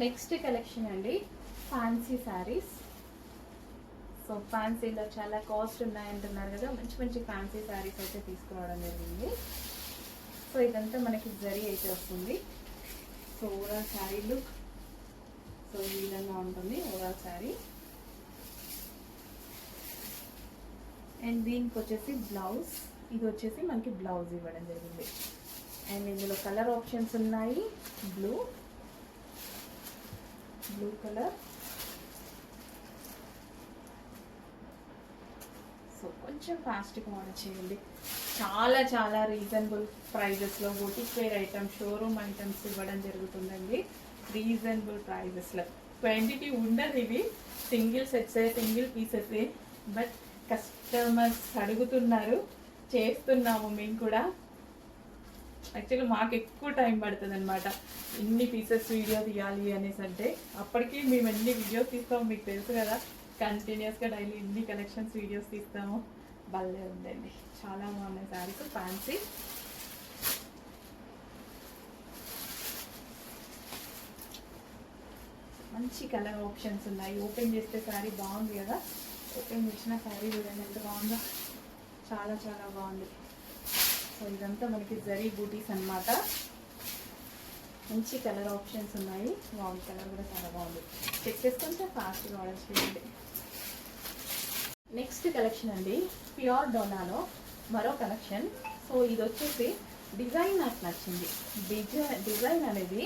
Next collection అండి, fancy saris. So ఫ్యాన్సీలో చాలా cost ఉన్నాయంటున్నారు కదా, మంచి మంచి ఫ్యాన్సీ శారీస్ అయితే తీసుకురావడం జరిగింది. సో ఇదంతా మనకి జరీ అయితే వస్తుంది. So overall sari look so ఈ విధంగా ఉంటుంది ఓవరాల్ శారీ. అండ్ దీనికి వచ్చేసి బ్లౌజ్, ఇది వచ్చేసి మనకి బ్లౌజ్ ఇవ్వడం జరిగింది. అండ్ ఇందులో కలర్ ఆప్షన్స్ ఉన్నాయి. Blue colour. సో కొంచెం ఫాస్ట్గా ఆర్డర్ చేయండి. చాలా చాలా రీజనబుల్ ప్రైజెస్లో boutique wear items, showroom items ఇవ్వడం జరుగుతుందండి. రీజనబుల్ ప్రైజెస్లో క్వాంటిటీ ఉండదు. ఇవి సింగిల్ సెట్సే, సింగిల్ పీసెసే. బట్ కస్టమర్స్ అడుగుతున్నారు, చేస్తున్నాము మేము కూడా. యాక్చువల్లీ మాకు ఎక్కువ టైం పడుతుంది అనమాట, ఇన్ని పీసెస్ వీడియో తీయాలి అనేసి. అంటే అప్పటికి మేము ఎన్ని వీడియోస్ తీస్తాము మీకు తెలుసు కదా, కంటిన్యూస్గా డైలీ ఎన్ని కలెక్షన్స్ వీడియోస్ తీస్తాము. భలే ఉందండి, చాలా బాగున్నాయి శారీస్ ఫ్యాన్సీ. మంచి కలర్ ఆప్షన్స్ ఉన్నాయి. ఓపెన్ చేస్తే శారీ బాగుంది కదా, ఓపెన్ చేసిన శారీ చూడండి ఎంత బాగుందో, చాలా చాలా బాగుంది. సో ఇదంతా మనకి జరీ బూటీస్ అన్నమాట. మంచి కలర్ ఆప్షన్స్ ఉన్నాయి. వావ్, కలర్ కూడా చాలా బాగుంది. చెక్ చేసుకుంటే ఫాస్ట్గా ఆర్డర్ చేయండి. నెక్స్ట్ కలెక్షన్ అండి, ప్యూర్ డోనాలో మరో కలెక్షన్. సో ఇది వచ్చేసి డిజైన్ నాకు నచ్చింది. డిజైన్ అనేది,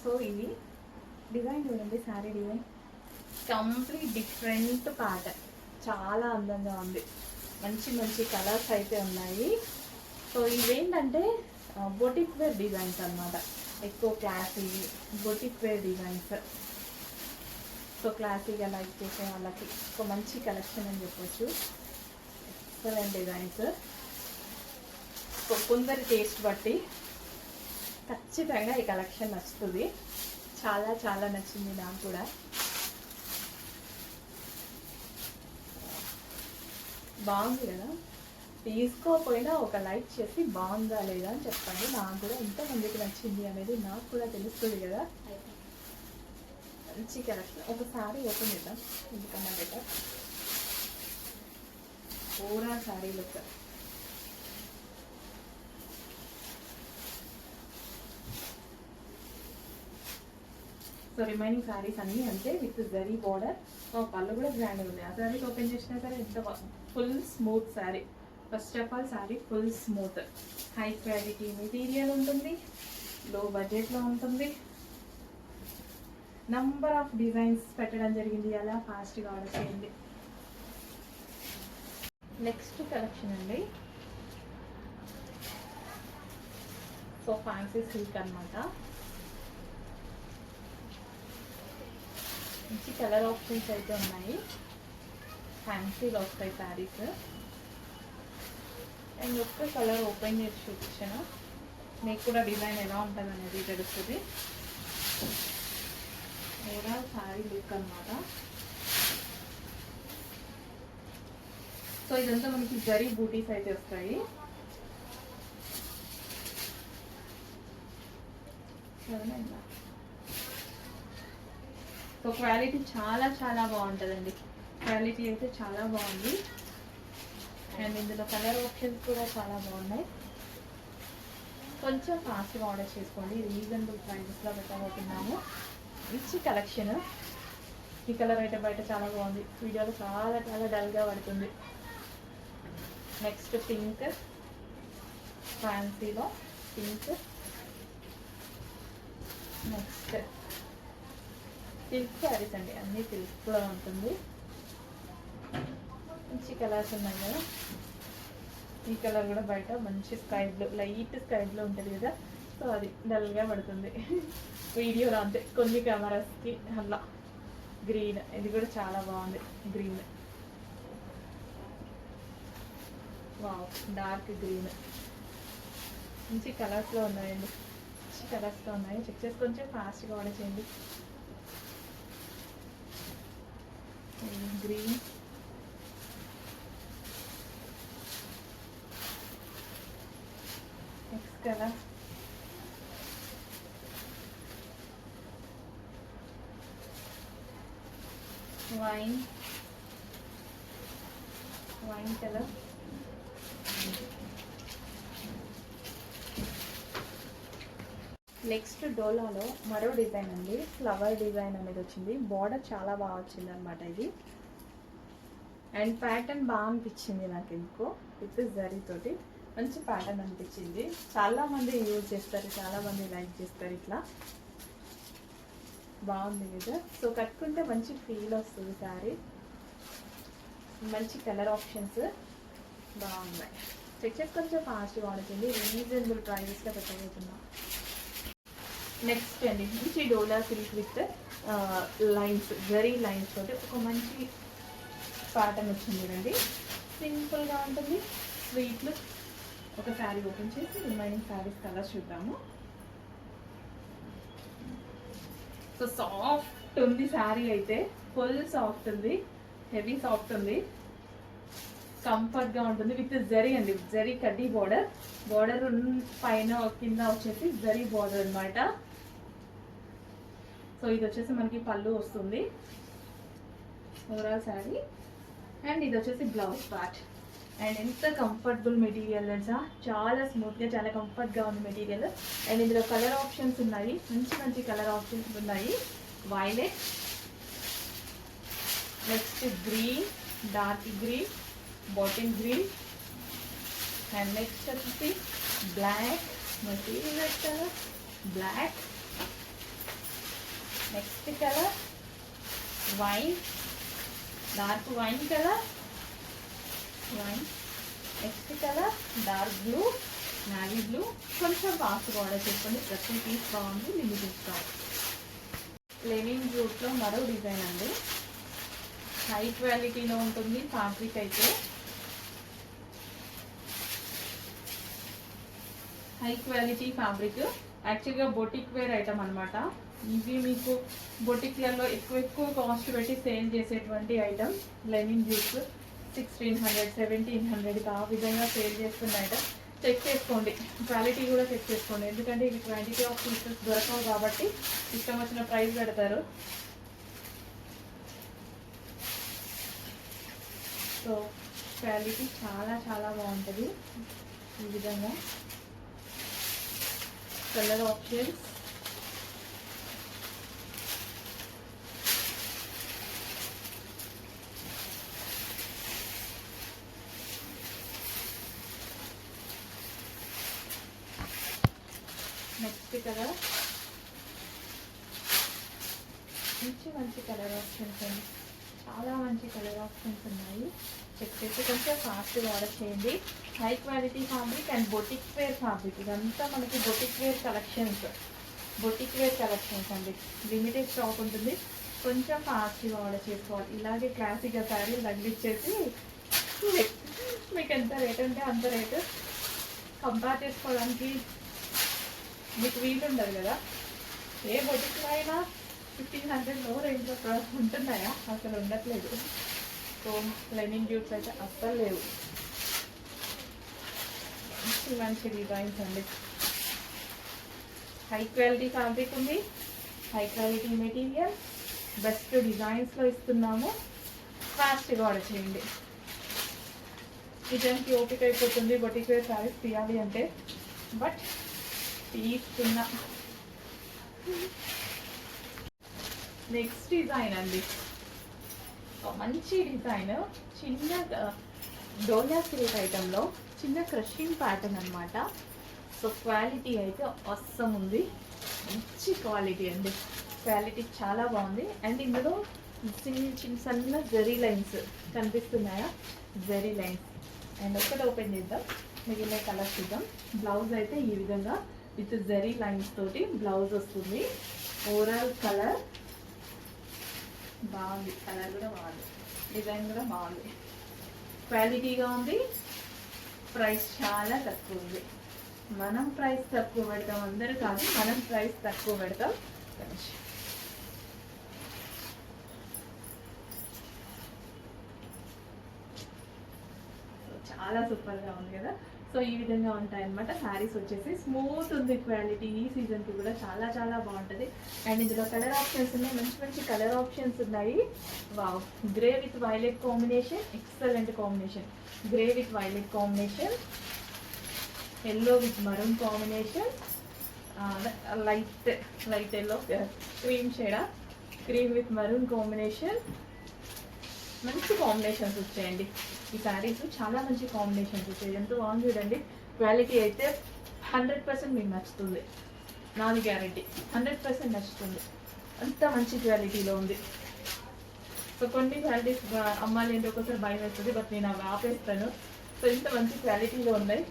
సో ఇది డిజైన్ చూడండి, sari design complete different pattern, చాలా అందంగా ఉంది. మంచి మంచి కలర్స్ అయితే ఉన్నాయి. సో ఇవేంటంటే బొటిక్ వేర్ డిజైన్స్ అనమాట, ఎక్కువ classy boutique wear designs. So క్లాసీగా లైక్ చేసే వాళ్ళకి ఒక మంచి కలెక్షన్ అని చెప్పొచ్చు. Excellent designs. సో కొందరి టేస్ట్ బట్టి ఖచ్చితంగా ఈ కలెక్షన్ నచ్చుతుంది. చాలా చాలా నచ్చింది నాకు కూడా. బాగుంది కదా, తీసుకోకపోయినా ఒక లైక్ చేసి బాగుందా లేదా అని చెప్పండి. నాకు కూడా ఎంతమందికి నచ్చింది అనేది నాకు కూడా తెలుస్తుంది కదా. మంచి కలెక్షన్. ఒకసారి ఓపెన్ చేద్దాం ఎందుకన్నా బెటర్. పూరా sari look. So remaining saris అన్నీ అంతే, విత్ జరీ బార్డర్. పళ్ళు కూడా గ్రాండ్ ఉంది. ఆ శారీస్ ఓపెన్ చేసినా సరే ఎంత full smooth sari. First of all sari full smooth, high quality material ఉంటుంది, లో బడ్జెట్లో ఉంటుంది. నంబర్ ఆఫ్ డిజైన్స్ పెట్టడం జరిగింది, అలా ఫాస్ట్గా ఆర్డర్ చేయండి. నెక్స్ట్ కలెక్షన్ అండి, సో ఫ్యాన్సీ సిల్క్ అనమాట. మంచి కలర్ ఆప్షన్స్ అయితే ఉన్నాయి. ఫ్యాన్సీలో వస్తాయి శారీస్. అండ్ ఒక్క కలర్ ఓపెన్ చేసి చూపించాను, మీకు కూడా డిజైన్ ఎలా ఉంటుంది అనేది తెలుస్తుంది. ఓవరాల్ శారీ లుక్ అనమాట. సో ఇదంతా మనకి జరీ బూటీస్ అయితే వస్తాయి. సో క్వాలిటీ చాలా చాలా బాగుంటుందండి. క్వాలిటీ అయితే చాలా బాగుంది. అండ్ ఇందులో కలర్ ఆప్షన్స్ కూడా చాలా బాగున్నాయి. కొంచెం ఫాస్ట్గా ఆర్డర్ చేసుకోండి, రీజనబుల్ ప్రైజెస్లో పెట్టబోతున్నాము. మంచి కలెక్షన్. ఈ కలర్ అయితే బయట చాలా బాగుంది, వీడియోలో చాలా చాలా డల్గా పడుతుంది. నెక్స్ట్ పింక్, ఫ్యాన్సీలో పింక్. నెక్స్ట్ సిల్క్ శారీస్ అండి, అన్నీ సిల్క్లో ఉంటుంది. మంచి కలర్స్ ఉన్నాయి కదా. ఈ కలర్ కూడా బయట మంచి sky blue, light sky blue ఉంటుంది కదా, సో అది డల్గా పడుతుంది వీడియోలో అంతే. కొన్ని కెమెరాస్కి అలా గ్రీన్, ఇది కూడా చాలా బాగుంది గ్రీన్. Wow, dark green. మంచి కలర్స్లో ఉన్నాయండి, మంచి కలర్స్లో ఉన్నాయి. చెక్ చేసి కొంచెం ఫాస్ట్గా ఆర్డర్ చేయండి. Green, next colour wine wine colour, next డోలాలో మరో డిజైన్ అండి. ఫ్లవర్ డిజైన్ అనేది వచ్చింది. బార్డర్ చాలా బాగా వచ్చింది అనమాట ఇది. అండ్ ప్యాటర్న్ బాగా అనిపించింది నాకు ఎందుకో. విత్ జరీ తోటి మంచి ప్యాటర్న్ అనిపించింది. చాలా మంది యూజ్ చేస్తారు, చాలా మంది లైక్ చేస్తారు. ఇట్లా బాగుంది కదా. సో కట్టుకుంటే మంచి ఫీల్ వస్తుంది శారీ. మంచి కలర్ ఆప్షన్స్ బాగున్నాయి. చెక్ కొంచెం ఫాస్ట్గా ఉంటుంది. రీజనబుల్ ప్రైజెస్లో పెట్టబోతున్నాం. నెక్స్ట్ అండి మంచి Dola silk with lines, zari lines తోటి ఒక మంచి ప్యాటర్న్ వచ్చింది రండి. సింపుల్గా ఉంటుంది, స్వీట్ లుక్. ఒక శారీ ఓపెన్ చేసి రిమైనింగ్ శారీస్ కలర్స్ చూద్దాము. సో సాఫ్ట్ ఉంది శారీ అయితే, ఫుల్ సాఫ్ట్ ఉంది, హెవీ సాఫ్ట్ ఉంది, కంఫర్ట్గా ఉంటుంది. విత్ జరీ అండి, జరీ కడ్డీ బార్డర్. బార్డర్ పైన కింద వచ్చేసి జరీ బార్డర్ అనమాట. సో ఇది వచ్చేసి మనకి పళ్ళు వస్తుంది ఓవరాల్ శారీ. అండ్ ఇది వచ్చేసి బ్లౌజ్ పార్ట్. అండ్ ఎంత కంఫర్టబుల్ మెటీరియల్ తెలుసా, చాలా స్మూత్గా, చాలా కంఫర్ట్గా ఉంది మెటీరియల్. అండ్ ఇందులో కలర్ ఆప్షన్స్ ఉన్నాయి, మంచి మంచి కలర్ ఆప్షన్స్ ఉన్నాయి. Violet, next green, dark green, bottle green, and next వచ్చేసి black, material colour black. Next colour wine, dark wine colour, wine. Next colour dark blue, navy blue. కొంచెం ఫాస్ట్గా order చేసుకోండి, ప్రతి piece బాగుంది, లిమిటెడ్ స్టాక్. లెనిన్ జూట్లో మరో design అండి. High క్వాలిటీలో ఉంటుంది ఫ్యాబ్రిక్ అయితే. హై క్వాలిటీ ఫ్యాబ్రిక్, యాక్చువల్గా బొటిక్ వేర్ ఐటమ్ అనమాట. ఇవి మీకు బొటిక్లలో ఎక్కువ కాస్ట్ పెట్టి సేల్ చేసేటువంటి ఐటమ్. లెనిన్ జ్యూస్ 1600, 1700 ఆ విధంగా సేల్ చేస్తున్న ఐటమ్. చెక్ చేసుకోండి, క్వాలిటీ కూడా చెక్ చేసుకోండి. ఎందుకంటే ఇది క్వాంటిటీ ఆఫ్ పీసెస్ దొరకవు కాబట్టి ఇష్టం వచ్చిన ప్రైస్ పెడతారు. సో క్వాలిటీ చాలా చాలా బాగుంటుంది. ఈ విధంగా కలర్ ఆప్షన్స్, నెక్స్ట్ కలర్ మంచి కలర్ ఆప్షన్స్ అండి. చాలా మంచి కలర్ ఆప్షన్స్ ఉన్నాయి. చెక్ చేసి కొంచెం ఫాస్ట్గా ఆర్డర్ చేయండి. High quality fabric and boutique wear fabric. ఇదంతా మనకి boutique wear collections, boutique wear collections అండి. లిమిటెడ్ స్టాక్ ఉంటుంది, కొంచెం ఫాస్ట్గా ఆర్డర్ చేసుకోవాలి. ఇలాగే క్లాసిక్గా శారీలు తగ్గించేసి మీకు ఎంత రేట్ ఉంటే అంత రేటు కంపేర్ చేసుకోవడానికి మీకు వీలు ఉండదు కదా. ఏ బొటిక్లో అయినా 1500 రేంజ్లో ఉంటున్నాయా? అసలు ఉండట్లేదు. సో లెనిన్ జ్యూట్స్ అయితే అస్సలు లేవు. మంచి మంచి డిజైన్స్ అండి. హై క్వాలిటీ ఫ్యాబ్రిక్ ఉంది, హై క్వాలిటీ మెటీరియల్, బెస్ట్ డిజైన్స్లో ఇస్తున్నాము. ఫాస్ట్గా ఆర్డర్ చేయండి. నిజానికి ఓపిక అయిపోతుంది బొటిక్ వేర్ శారీస్ తీయాలి అంటే, బట్ తీసుకున్నా. నెక్స్ట్ డిజైన్ అండి, మంచి డిజైన్. చిన్న డోలా సిల్క్ ఐటెంలో చిన్న క్రషింగ్ ప్యాటర్న్ అనమాట. సో క్వాలిటీ అయితే అవసరం ఉంది, మంచి క్వాలిటీ అండి. క్వాలిటీ చాలా బాగుంది. అండ్ ఇందులో చిన్న సన్న జరీ లైన్స్ కనిపిస్తున్నాయా, జరీ లైన్స్. అండ్ ఒకటి ఓపెన్ చేద్దాం, మిగిలిన కలర్ చూద్దాం. బ్లౌజ్ అయితే ఈ విధంగా విత్ జరీ లైన్స్ తోటి బ్లౌజ్ వస్తుంది. ఓవరాల్ కలర్ బాగుంది, కలర్ కూడా బాగుంది, డిజైన్ కూడా బాగుంది, క్వాలిటీగా ఉంది. ప్రైస్ చాలా తక్కువ ఉంది. మనం ప్రైస్ తక్కువ పెడతాం, అందరూ కాదు, మనం ప్రైస్ తక్కువ పెడతాం. చాలా సూపర్గా ఉంది కదా. సో ఈ విధంగా ఉంటాయి అనమాట శారీస్ వచ్చేసి. స్మూత్ ఉంది క్వాలిటీ, ఈ సీజన్కి కూడా చాలా చాలా బాగుంటుంది. అండ్ ఇందులో కలర్ ఆప్షన్స్ ఉన్నాయి, మంచి మంచి కలర్ ఆప్షన్స్ ఉన్నాయి. Wow, grey with violet combination, excellent combination. Grey with violet combination, yellow with maroon combination, light yellow cream షేడా, క్రీమ్ విత్ మరూన్ కాంబినేషన్. మంచి కాంబినేషన్స్ వచ్చాయండి ఈ శారీస్, చాలా మంచి కాంబినేషన్స్ వచ్చాయి. ఎంతో బాగుంది చూడండి. క్వాలిటీ అయితే 100% మీకు నచ్చుతుంది, నాది గ్యారంటీ. 100% నచ్చుతుంది, అంత మంచి క్వాలిటీలో ఉంది. సో కొన్ని క్వాలిటీస్ అమ్మాలి అంటే ఒకసారి భయం వేస్తుంది, బట్ నేను అవి ఆపేస్తాను. సో ఇంత మంచి క్వాలిటీలో ఉన్నాయి.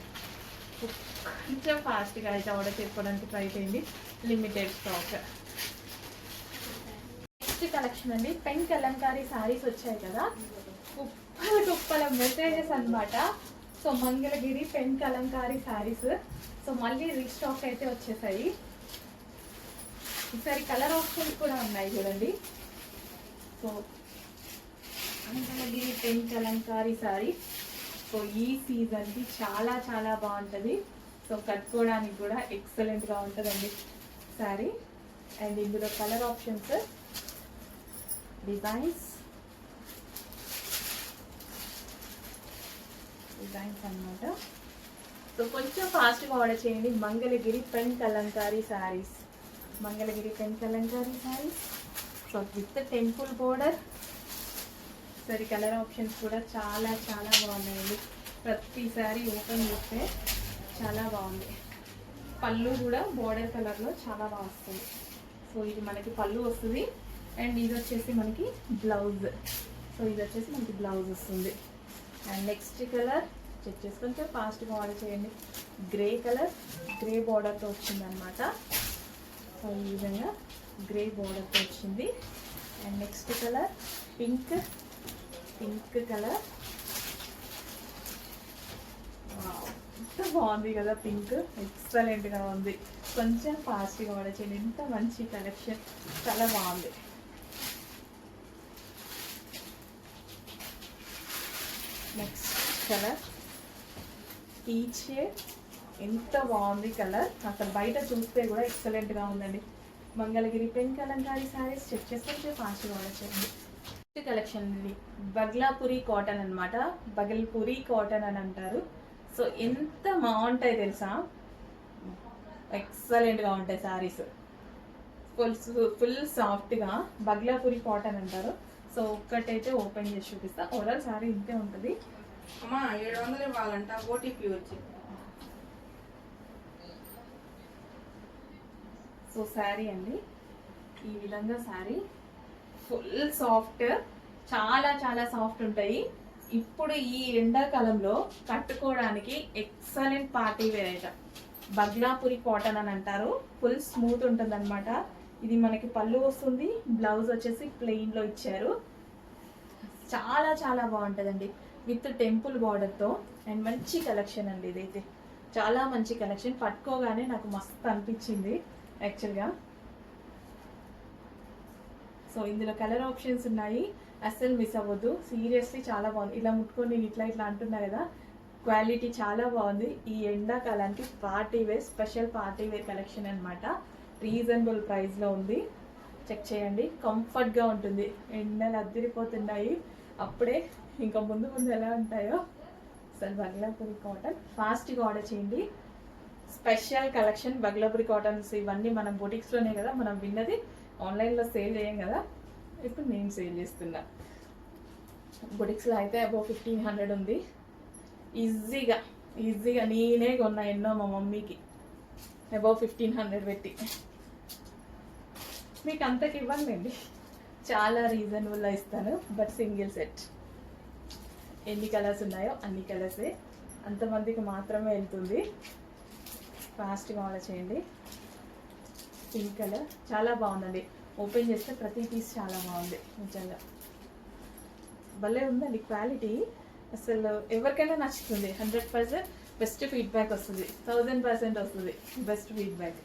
కొంచెం ఫాస్ట్గా అయితే ఆర్డర్ చేసుకోవడానికి ట్రై చేయండి, లిమిటెడ్ స్టాక్. నెక్స్ట్ కలెక్షన్ అండి, పెన్ కలంకారీ శారీస్ వచ్చాయి కదా, కుప్పల మెసేజెస్ అనమాట. So Mangalagiri pen Kalamkari saris, so మళ్ళీ రీస్టాక్ అయితే వచ్చేసాయి. ఈసారి కలర్ ఆప్షన్స్ కూడా ఉన్నాయి చూడండి. So Mangalagiri pen Kalamkari sari, so ఈ సీజన్కి చాలా చాలా బాగుంటుంది. సో కట్టుకోవడానికి కూడా ఎక్సలెంట్గా ఉంటుందండి శారీ. అండ్ ఇందులో కలర్ ఆప్షన్స్, డిజైన్స్ అన్నమాట. సో కొంచెం ఫాస్ట్గా ఆర్డర్ చేయండి. Mangalagiri pen Kalamkari saris, Mangalagiri pen Kalamkari saris, so with temple border. సరే కలర్ ఆప్షన్స్ కూడా చాలా చాలా బాగున్నాయండి. ప్రతిసారి ఓపెన్ చేస్తే చాలా బాగుంది. పళ్ళు కూడా బోర్డర్ కలర్లో చాలా బాగా వస్తుంది. సో ఇది మనకి పళ్ళు వస్తుంది. అండ్ ఇది వచ్చేసి మనకి బ్లౌజ్. సో ఇది వచ్చేసి మనకి బ్లౌజ్ వస్తుంది. అండ్ నెక్స్ట్ కలర్ చెక్ చేసుకొని ఫాస్ట్గా ఆర్డర్ చేయండి. గ్రే కలర్, గ్రే బార్డర్తో వచ్చింది అనమాట. సో ఈ విధంగా గ్రే బార్డర్తో వచ్చింది. And next colour pink, pink colour. ఎంత బాగుంది కదా పింక్, ఎక్సలెంట్గా ఉంది. కొంచెం ఫాస్ట్గా ఆర్డర్ చేయండి, ఎంత మంచి కలెక్షన్, చాలా బాగుంది. నెక్స్ట్ కలర్ పీచ్ షేడ్, ఎంత బాగుంది కలర్, అసలు బయట చూస్తే కూడా ఎక్సలెంట్గా ఉందండి. మంగళగిరి పెన్ కలంకారీ శారీస్ చెక్ చేసుకుంటే ఫాస్ట్గా ఆర్డర్ చేయండి. నెక్స్ట్ కలెక్షన్ ఇది బగ్లాపురి కాటన్ అనమాట. బగల్పూరి కాటన్ అని అంటారు. సో ఎంత బాగుంటాయి తెలుసా, ఎక్సలెంట్గా ఉంటాయి శారీస్. ఫుల్ సాఫ్ట్గా బగ్లాపురి కాటన్ అంటారు. సో ఒక్కటైతే ఓపెన్ చేసి చూపిస్తా. ఓవరాల్ శారీ ఇంతే ఉంటుంది. అమ్మా 700 ఇవ్వాలంట, ఓటీపీ వచ్చి. సో శారీ అండి ఈ విధంగా శారీ, ఫుల్ సాఫ్ట్, చాలా చాలా సాఫ్ట్ ఉంటాయి. ఇప్పుడు ఈ ఎండాకాలంలో కట్టుకోవడానికి excellent party wear item. Bhagalpuri cotton అని అంటారు. ఫుల్ స్మూత్ ఉంటుంది అనమాట. ఇది మనకి పళ్ళు వస్తుంది, బ్లౌజ్ వచ్చేసి ప్లెయిన్లో ఇచ్చారు. చాలా చాలా బాగుంటుందండి విత్ టెంపుల్ బార్డర్తో. అండ్ మంచి కలెక్షన్ అండి ఇదైతే, చాలా మంచి కలెక్షన్. పట్టుకోగానే నాకు మస్తు అనిపించింది యాక్చువల్గా. సో ఇందులో కలర్ ఆప్షన్స్ ఉన్నాయి, అస్సలు మిస్ అవ్వద్దు. సీరియస్లీ చాలా బాగుంది. ఇలా ముట్టుకొని నేను ఇట్లా ఇట్లా అంటున్నా కదా, క్వాలిటీ చాలా బాగుంది. ఈ ఎండాకాలానికి party wear, special party wear collection అనమాట. రీజనబుల్ ప్రైస్లో ఉంది, చెక్ చేయండి. కంఫర్ట్గా ఉంటుంది. ఎండలు అద్దరిపోతున్నాయి అప్పుడే, ఇంకా ముందు ముందు ఎలా ఉంటాయో. అసలు బగ్లాపురి కాటన్ ఫాస్ట్గా ఆర్డర్ చేయండి. Special collection Bhagalpuri cottons. ఇవన్నీ మనం బొటిక్స్లోనే కదా మనం విన్నది, ఆన్లైన్లో సేల్ చేయం కదా, ఇప్పుడు నేను సేల్ చేస్తున్నా. బొటిక్స్లో అయితే అబౌవ్ 1500 ఉంది. ఈజీగా నేనే కొన్నా ఎన్నో మా మమ్మీకి, అబౌవ్ 1500 పెట్టి. మీకు అంతకి ఇవ్వండి, చాలా రీజనబుల్గా ఇస్తాను. బట్ సింగిల్ సెట్, ఎన్ని కలర్స్ ఉన్నాయో అన్ని కలర్సే, అంతమందికి మాత్రమే వెళ్తుంది. ఫాస్ట్గా ఆర్డర్ చేయండి. పింక్ కలర్ చాలా బాగుందండి. ఓపెన్ చేస్తే ప్రతి పీస్ చాలా బాగుంది నిజంగా, భలే ఉందండి క్వాలిటీ. అసలు ఎవరికైనా నచ్చుతుంది. 100% బెస్ట్ ఫీడ్బ్యాక్ వస్తుంది, 1000% వస్తుంది బెస్ట్ ఫీడ్బ్యాక్.